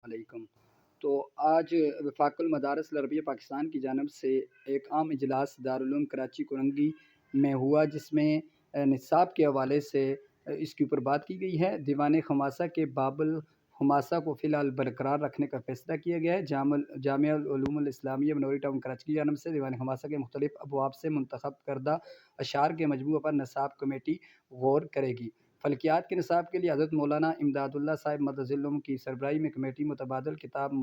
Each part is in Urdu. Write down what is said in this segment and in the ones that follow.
علیکم۔ تو آج وفاق المدارس العربیہ پاکستان کی جانب سے ایک عام اجلاس دارالعلوم کراچی کورنگی میں ہوا، جس میں نصاب کے حوالے سے اس کے اوپر بات کی گئی ہے۔ دیوان خماسہ کے باب الخماسہ کو فی الحال برقرار رکھنے کا فیصلہ کیا گیا ہے۔ جامعہ العلوم الاسلامیہ بنوری ٹاؤن کراچی کی جانب سے دیوان خماسہ کے مختلف ابواب سے منتخب کردہ اشعار کے مجموعے پر نصاب کمیٹی غور کرے گی۔ فلکیات کے نصاب کے لیے حضرت مولانا امداد اللہ صاحب مدظلہم کی سربراہی میں کمیٹی متبادل کتاب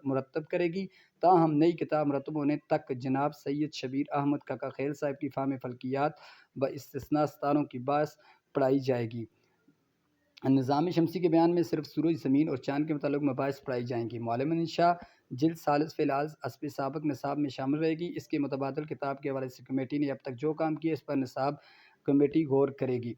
مرتب کرے گی، تاہم نئی کتاب مرتب ہونے تک جناب سید شبیر احمد کاکا خیل صاحب کی فہم فلکیات باستثناء ستاروں کی بحث پڑھائی جائے گی۔ نظام شمسی کے بیان میں صرف سورج، زمین اور چاند کے متعلق مباحث پڑھائی جائیں گی۔ معلم انشاء جلد ثالث فی الحال حسب سابق نصاب میں شامل رہے گی۔ اس کے متبادل کتاب کے حوالے سے کمیٹی نے اب تک جو کام کیا اس پر نصاب کمیٹی غور کرے گی۔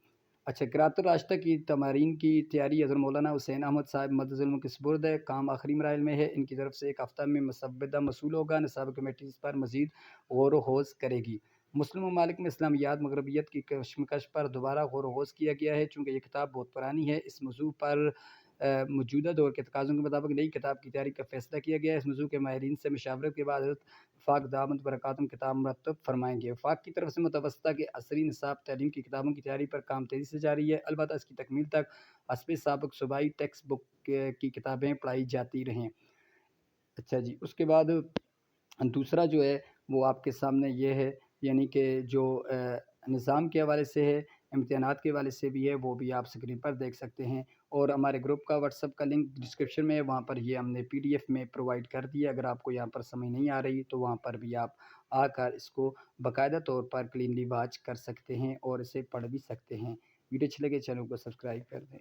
اچھا، قراءۃ الراشدہ کی تمارین کی تیاری حضرت مولانا حسین احمد صاحب مدظلہم کے سپرد ہے۔ کام آخری مراحل میں ہے۔ ان کی طرف سے ایک ہفتہ میں مسودہ موصول ہوگا۔ نصاب کمیٹی اس پر مزید غور و خوض کرے گی۔ مسلم ممالک میں اسلامیات مغربیت کی کشمکش پر دوبارہ غور و خوض کیا گیا ہے، چونکہ یہ کتاب بہت پرانی ہے۔ اس موضوع پر موجودہ دور کے تقاضوں کے مطابق نئی کتاب کی تیاری کا فیصلہ کیا گیا ہے۔ اس موضوع کے ماہرین سے مشاورت کے بعد حضرت وفاق دامت برکاتہم کتاب مرتب فرمائیں گے۔ وفاق کی طرف سے متوسطہ کے عصری نصاب تعلیم کی کتابوں کی تیاری پر کام تیزی سے جاری ہے، البتہ اس کی تکمیل تک حسب سابق صوبائی ٹیکسٹ بک کی کتابیں پڑھائی جاتی رہیں۔ اچھا جی، اس کے بعد دوسرا جو ہے وہ آپ کے سامنے یہ ہے، یعنی کہ جو نظام کے حوالے سے ہے، امتحانات کے حوالے سے بھی ہے، وہ بھی آپ اسکرین پر دیکھ سکتے ہیں۔ اور ہمارے گروپ کا واٹس ایپ کا لنک ڈسکرپشن میں ہے، وہاں پر یہ ہم نے PDF میں پرووائڈ کر دیا۔ اگر آپ کو یہاں پر سمجھ نہیں آ رہی تو وہاں پر بھی آپ آ کر اس کو باقاعدہ طور پر کلینلی واچ کر سکتے ہیں اور اسے پڑھ بھی سکتے ہیں۔ ویڈیو اچھی لگے چینل کو سبسکرائب کر دیں۔